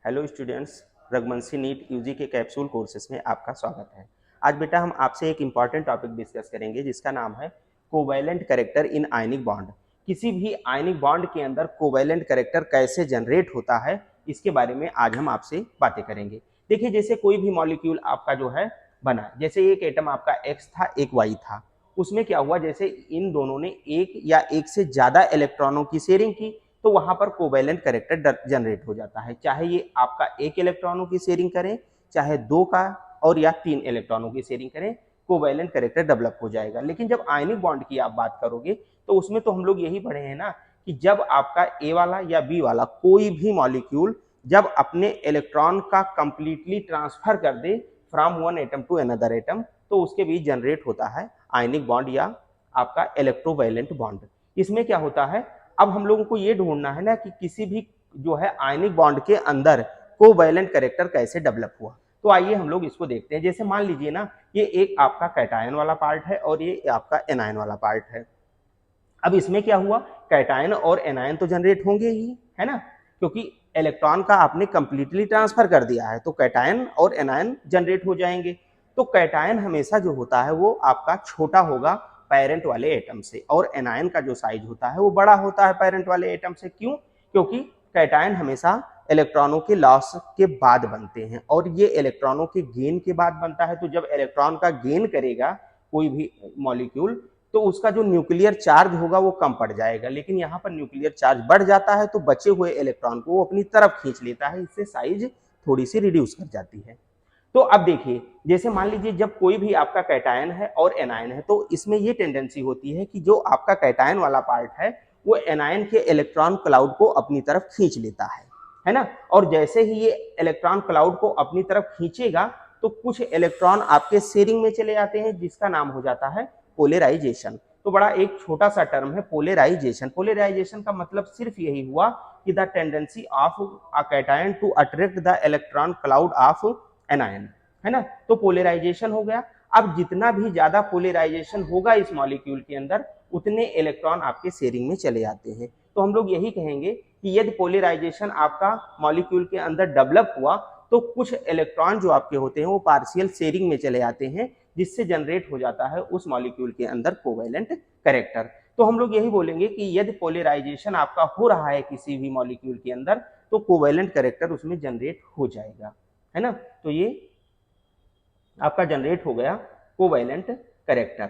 Hello students, Raghuvanshi NEET UG के capsule courses में आपका स्वागत है। आज बेटा हम आपसे एक इम्पॉर्टेंट टॉपिक डिस्कस करेंगे जिसका नाम है covalent character in ionic bond. किसी भी आयनिक बॉन्ड के अंदर कोवैलेंट कैरेक्टर कैसे जनरेट होता है, इसके बारे में आज हम आपसे बातें करेंगे। देखिए, जैसे कोई भी मॉलिक्यूल आपका जो है बना, जैसे एक एटम आपका एक्स था, एक वाई था, उसमें क्या हुआ, जैसे इन दोनों ने एक या एक से ज्यादा इलेक्ट्रॉनों की शेयरिंग की तो वहां पर कोवैलेंट कैरेक्टर जनरेट हो जाता है। चाहे ये आपका एक इलेक्ट्रॉनों की शेयरिंग करें, चाहे दो का और या तीन इलेक्ट्रॉनों की शेयरिंग करें, कोवैलेंट कैरेक्टर डेवलप हो जाएगा। लेकिन जब आयनिक बॉन्ड की आप बात करोगे तो उसमें तो हम लोग यही पढ़े हैं ना कि जब आपका ए वाला या बी वाला कोई भी मॉलिक्यूल जब अपने इलेक्ट्रॉन का कंप्लीटली ट्रांसफर कर दे from one atom to another atom, तो उसके बीच जनरेट होता है आयनिक बॉन्ड या आपका इलेक्ट्रोवैलेंट बॉन्ड। इसमें क्या होता है, अब हम लोगों को ये ढूंढना है ना कि किसी भी जो है आयनिक बॉन्ड के अंदर कोवैलेंट कैरेक्टर कैसे डेवलप हुआ। तो आइए हम लोग इसको देखते हैं। जैसे मान लीजिए ना, ये एक आपका कैटायन वाला पार्ट है और ये आपका एनायन वाला पार्ट है। अब इसमें क्या हुआ, कैटायन और एनायन तो जनरेट होंगे ही, है ना, क्योंकि इलेक्ट्रॉन का आपने कंप्लीटली ट्रांसफर कर दिया है तो कैटायन और एनायन जनरेट हो जाएंगे। तो कैटायन हमेशा जो होता है वो आपका छोटा होगा पेरेंट वाले एटम से, और एनायन का जो साइज होता है वो बड़ा होता है पेरेंट वाले एटम से। क्यों? क्योंकि कैटायन हमेशा इलेक्ट्रॉनों के लॉस के बाद बनते हैं और ये इलेक्ट्रॉनों के गेन के बाद बनता है। तो जब इलेक्ट्रॉन का गेन करेगा कोई भी मॉलिक्यूल तो उसका जो न्यूक्लियर चार्ज होगा वो कम पड़ जाएगा, लेकिन यहाँ पर न्यूक्लियर चार्ज बढ़ जाता है तो बचे हुए इलेक्ट्रॉन को वो अपनी तरफ खींच लेता है, इससे साइज थोड़ी सी रिड्यूस कर जाती है। तो अब देखिए, जैसे मान लीजिए जब कोई भी आपका कैटायन है और एनायन है तो इसमें ये टेंडेंसी होती है कि जो आपका कैटायन वाला पार्ट है वो एनायन के इलेक्ट्रॉन क्लाउड को अपनी तरफ खींच लेता है ना। और जैसे ही ये इलेक्ट्रॉन क्लाउड को अपनी तरफ खींचेगा तो कुछ इलेक्ट्रॉन आपके शेयरिंग में चले जाते हैं जिसका नाम हो जाता है पोलराइजेशन। तो बड़ा एक छोटा सा टर्म है पोलराइजेशन। पोलराइजेशन का मतलब सिर्फ यही हुआ कि the tendency of a cation to attract the electron cloud of anion, है ना। तो पोलराइजेशन हो गया। अब जितना भी ज्यादा पोलराइजेशन होगा इस मॉलिक्यूल के अंदर उतने इलेक्ट्रॉन आपके शेयरिंग में चले जाते हैं। तो हम लोग यही कहेंगे कि यदि पोलराइजेशन आपका मॉलिक्यूल के अंदर डेवलप हुआ तो कुछ इलेक्ट्रॉन जो आपके होते हैं वो पार्शियल शेयरिंग में चले जाते हैं, जिससे जनरेट हो जाता है उस मॉलिक्यूल के अंदर कोवैलेंट कैरेक्टर। तो हम लोग यही बोलेंगे कि यदि पोलराइजेशन आपका हो रहा है किसी भी मॉलिक्यूल के अंदर तो कोवैलेंट कैरेक्टर उसमें जनरेट हो जाएगा, है ना। तो ये आपका जनरेट हो गया कोवैलेंट कैरेक्टर।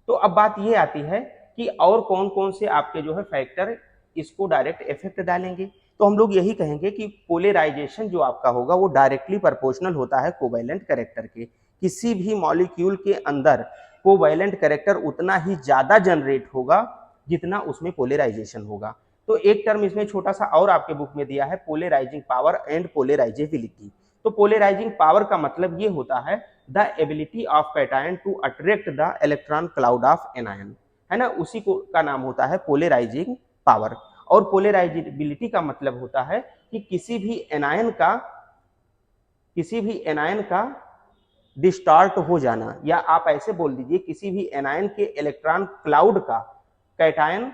तो अब बात ये आती है कि और कौन कौन से आपके जो है फैक्टर इसको डायरेक्ट इफेक्ट डालेंगे। तो हम लोग यही कहेंगे कि पोलराइजेशन जो आपका होगा वो डायरेक्टली प्रोपोर्शनल होता है कोवैलेंट कैरेक्टर के। किसी भी मॉलिक्यूल के अंदर कोवैलेंट कैरेक्टर उतना ही ज्यादा जनरेट होगा जितना उसमें पोलराइजेशन होगा। तो एक टर्म इसमें छोटा सा और आपके बुक में दिया है, पोलराइजिंग पावर एंड पोलराइजेबिलिटी। तो पोलराइजिंग पावर का मतलब ये होता है the ability of cation to attract the electron cloud of anion, है ना, उसी को का नाम होता है पोलराइजिंग पावर। और पोलराइजेबिलिटी का मतलब होता है कि किसी भी एनायन का डिस्टार्ट हो जाना, या आप ऐसे बोल दीजिए किसी भी एनायन के इलेक्ट्रॉन क्लाउड का कैटायन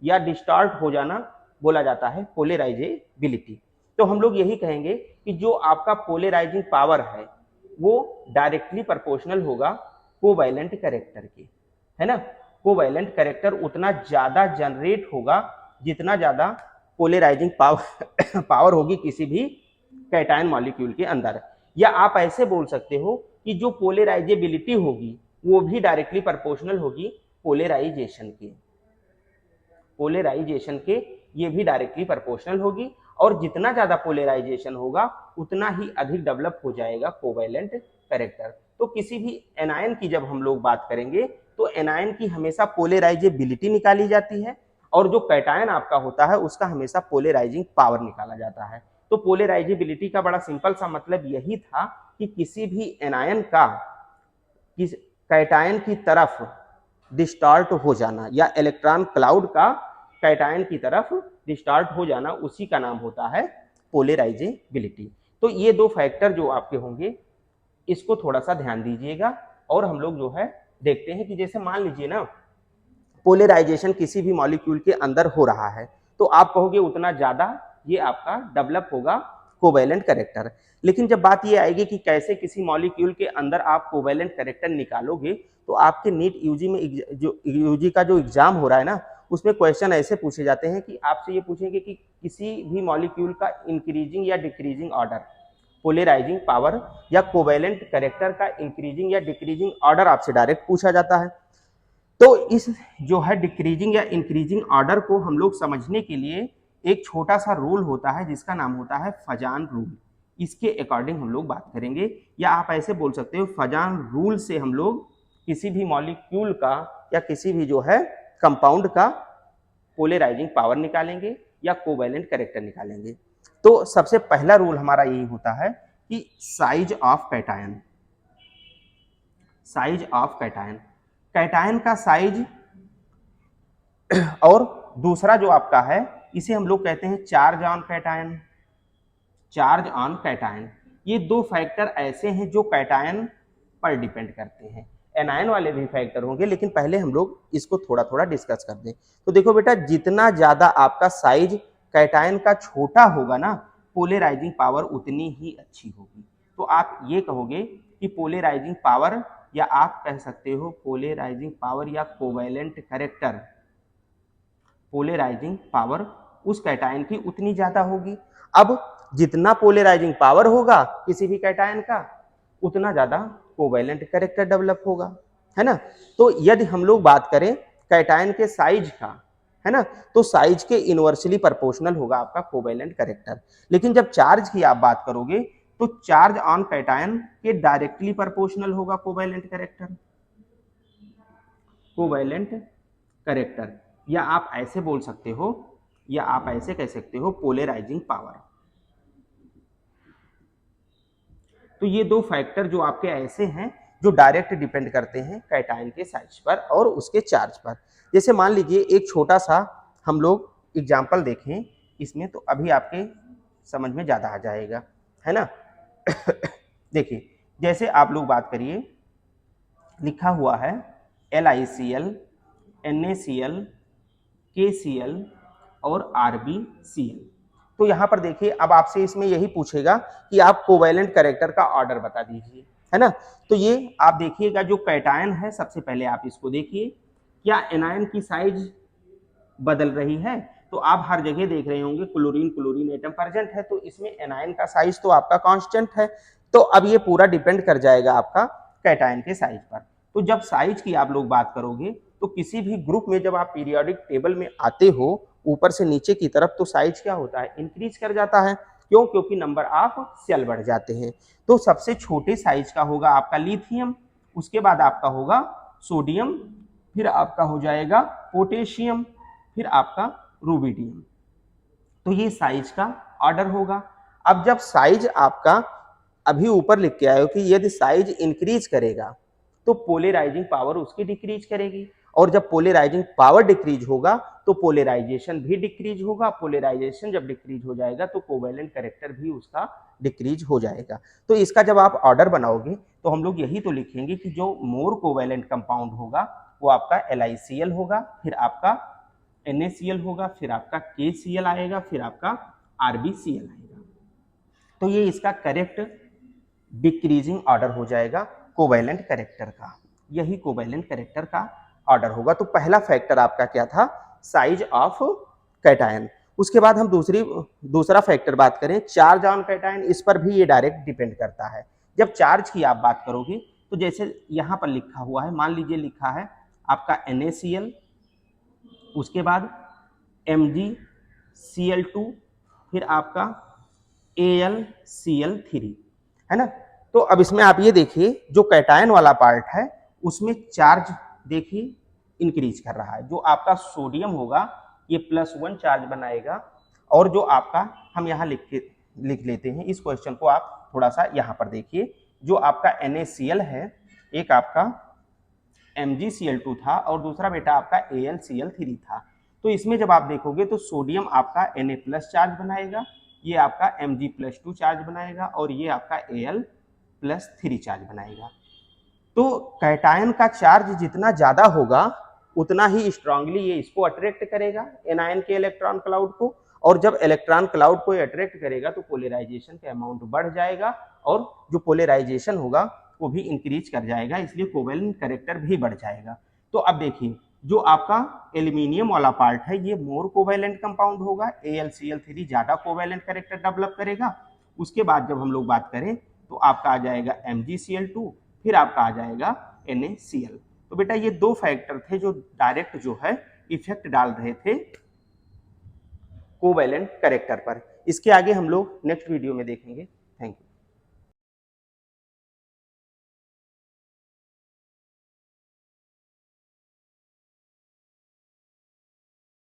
या डिस्टार्ट हो जाना बोला जाता है पोलराइजेबिलिटी। तो हम लोग यही कहेंगे कि जो आपका पोलराइजिंग पावर है वो डायरेक्टली प्रोपोर्शनल होगा कोवैलेंट कैरेक्टर के, है ना। कोवैलेंट कैरेक्टर उतना ज्यादा जनरेट होगा जितना ज्यादा पोलराइजिंग पावर होगी किसी भी कैटायन मॉलिक्यूल के अंदर। या आप ऐसे बोल सकते हो कि जो पोलराइजेबिलिटी होगी वो भी डायरेक्टली प्रोपोर्शनल होगी पोलराइजेशन के ये भी डायरेक्टली प्रोपोर्शनल होगी। और जितना ज्यादा पोलराइजेशन होगा उतना ही अधिक डेवलप हो जाएगा कोवैलेंट कैरेक्टर। तो किसी भी एनायन की जब हम लोग बात करेंगे तो एनायन की हमेशा पोलराइजेबिलिटी निकाली जाती है और जो कैटायन आपका होता है उसका हमेशा पोलराइजिंग पावर निकाला जाता है। तो पोलराइजेबिलिटी का बड़ा सिंपल सा मतलब यही था कि किसी भी एनायन का कैटायन की तरफ डिस्टार्ट हो जाना या इलेक्ट्रॉन क्लाउड का कैटायन की तरफ डिस्टार्ट हो जाना, उसी का नाम होता है पोलराइजेबिलिटी। तो ये दो फैक्टर जो आपके होंगे इसको थोड़ा सा ध्यान दीजिएगा। और हम लोग जो है देखते हैं कि जैसे मान लीजिए ना पोलराइजेशन किसी भी मॉलिक्यूल के अंदर हो रहा है तो आप कहोगे उतना ज्यादा ये आपका डेवलप होगा कोवैलेंट कैरेक्टर। लेकिन जब बात ये आएगी कि कैसे किसी मॉलिक्यूल के अंदर आप कोवैलेंट कैरेक्टर निकालोगे, तो आपके नीट यूजी में जो यूजी का जो एग्जाम हो रहा है ना, उसमें क्वेश्चन ऐसे पूछे जाते हैं कि आपसे ये पूछेंगे कि किसी भी मॉलिक्यूल का इंक्रीजिंग या डिक्रीजिंग ऑर्डर, पोलराइजिंग पावर या कोवैलेंट कैरेक्टर का इंक्रीजिंग या डिक्रीजिंग ऑर्डर आपसे डायरेक्ट पूछा जाता है। तो इस जो है डिक्रीजिंग या इंक्रीजिंग ऑर्डर को हम लोग समझने के लिए एक छोटा सा रूल होता है जिसका नाम होता है फजान रूल। इसके अकॉर्डिंग हम लोग बात करेंगे, या आप ऐसे बोल सकते हो फजान रूल से हम लोग किसी भी मॉलिक्यूल का या किसी भी जो है कंपाउंड का पोलराइजिंग पावर निकालेंगे या कोवैलेंट कैरेक्टर निकालेंगे। तो सबसे पहला रूल हमारा यही होता है कि size of cation, size of cation, cation का साइज, और दूसरा जो आपका है इसे हम लोग कहते हैं charge on cation, charge on cation. ये दो फैक्टर ऐसे हैं जो कैटायन पर डिपेंड करते हैं। एनायन वाले भी फैक्टर होंगे, लेकिन पहले हम लोग इसको थोड़ा थोड़ा डिस्कस कर दें। तो देखो बेटा, जितना ज्यादा आपका साइज कैटायन का छोटा होगा ना, पोलराइजिंग पावर उतनी ही अच्छी होगी। तो आप ये कहोगे कि पोलराइजिंग पावर, या आप कह सकते हो पोलराइजिंग पावर या कोवैलेंट कैरेक्टर, पोलराइजिंग पावर उस कैटायन की उतनी ज्यादा होगी। अब जितना पोलराइजिंग पावर होगा किसी भी कैटायन का, उतना ज्यादा कोवैलेंट कैरेक्टर डेवलप होगा, है ना। तो यदि हम लोग बात करें कैटायन के साइज का, है ना, तो साइज के इनवर्सली प्रोपोर्शनल होगा आपका कोवैलेंट कैरेक्टर। लेकिन जब चार्ज की आप बात करोगे तो चार्ज ऑन कैटायन के डायरेक्टली प्रोपोर्शनल होगा कोवैलेंट कैरेक्टर, कोवैलेंट कैरेक्टर। या आप ऐसे बोल सकते हो, या आप ऐसे कह सकते हो पोलराइजिंग पावर। तो ये दो फैक्टर जो आपके ऐसे हैं जो डायरेक्ट डिपेंड करते हैं कैटायन के साइज पर और उसके चार्ज पर। जैसे मान लीजिए एक छोटा सा हम लोग एग्जाम्पल देखें इसमें, तो अभी आपके समझ में ज्यादा आ जाएगा, है ना। देखिए, जैसे आप लोग बात करिए, लिखा हुआ है LiCl, NaCl, KCl और RbCl। तो यहां पर देखिए, अब आपसे इसमें यही पूछेगा कि आप कोवैलेंट कैरेक्टर का ऑर्डर बता दीजिए, है ना। तो ये आप देखिएगा, जो कैटायन है सबसे पहले आप इसको देखिए, क्या एनायन की साइज बदल रही है। तो आप हर जगह देख रहे होंगे क्लोरीन क्लोरीन एटम प्रेजेंट है, तो इसमें एनायन का साइज तो आपका कांस्टेंट है। तो अब ये पूरा डिपेंड कर जाएगा आपका कैटायन के साइज पर। तो जब साइज की आप लोग बात करोगे, तो किसी भी ग्रुप में जब आप पीरियोडिक टेबल में आते हो ऊपर से नीचे की तरफ, तो साइज क्या होता है, इंक्रीज कर जाता है। क्यों? क्योंकि नंबर ऑफ सेल बढ़ जाते हैं। तो सबसे छोटे साइज का होगा आपका लिथियम, उसके बाद आपका होगा सोडियम, फिर आपका हो जाएगा पोटेशियम, फिर आपका रूबिडियम। तो ये साइज का ऑर्डर होगा। अब जब साइज आपका अभी ऊपर लिख के आए हो कि यदि साइज इंक्रीज करेगा तो पोलराइजिंग पावर उसकी डिक्रीज करेगी, और जब पोलराइजिंग पावर डिक्रीज होगा तो पोलराइजेशन भी डिक्रीज होगा। पोलराइजेशन जब डिक्रीज हो जाएगा तो कोवैलेंट कैरेक्टर भी उसका डिक्रीज हो जाएगा। तो इसका जब आप ऑर्डर बनाओगे तो हम लोग यही तो लिखेंगे कि जो मोर कोवैलेंट कंपाउंड होगा वो आपका LiCl होगा, फिर आपका NaCl होगा, फिर आपका KCl आएगा, फिर आपका RbCl आएगा। तो ये इसका करेक्ट डिक्रीजिंग ऑर्डर हो जाएगा कोवैलेंट कैरेक्टर का। यही कोवैलेंट कैरेक्टर का ऑर्डर होगा। तो पहला फैक्टर आपका क्या था, साइज ऑफ कैटायन। उसके बाद हम दूसरा फैक्टर बात करें चार्ज ऑन कैटायन, इस पर भी ये डायरेक्ट डिपेंड करता है। जब चार्ज की आप बात करोगे तो जैसे यहाँ पर लिखा हुआ है, मान लीजिए लिखा है आपका NaCl, उसके बाद MgCl2, फिर आपका AlCl3, है ना। तो अब इसमें आप ये देखिए, जो कैटायन वाला पार्ट है उसमें चार्ज देखिए इंक्रीज कर रहा है। जो आपका सोडियम होगा ये +1 चार्ज बनाएगा, और जो आपका हम यहाँ लिख लेते हैं इस क्वेश्चन को, आप थोड़ा सा यहाँ पर देखिए, जो आपका NaCl है, एक आपका MgCl2 था और दूसरा बेटा आपका AlCl3 था। तो इसमें जब आप देखोगे तो सोडियम आपका Na+ चार्ज बनाएगा, ये आपका Mg+2 चार्ज बनाएगा, और ये आपका Al+3 चार्ज बनाएगा। तो कैटायन का चार्ज जितना ज्यादा होगा उतना ही स्ट्रांगली ये इसको अट्रैक्ट करेगा एनायन के इलेक्ट्रॉन क्लाउड को, और जब इलेक्ट्रॉन क्लाउड को अट्रैक्ट करेगा तो पोलराइजेशन का अमाउंट बढ़ जाएगा और जो पोलराइजेशन होगा वो भी इंक्रीज कर जाएगा, इसलिए कोवेलेंट कैरेक्टर भी बढ़ जाएगा। तो अब देखिए जो आपका एल्यूमिनियम वाला पार्ट है ये मोर कोवेलेंट कंपाउंड होगा, AlCl3 ज्यादा कोवेलेंट कैरेक्टर डेवलप करेगा। उसके बाद जब हम लोग बात करें तो आपका आ जाएगा MgCl2, फिर आपका आ जाएगा NaCl। तो बेटा ये दो फैक्टर थे जो डायरेक्ट जो है इफेक्ट डाल रहे थे कोवेलेंट कैरेक्टर पर। इसके आगे हम लोग नेक्स्ट वीडियो में देखेंगे। Thank you.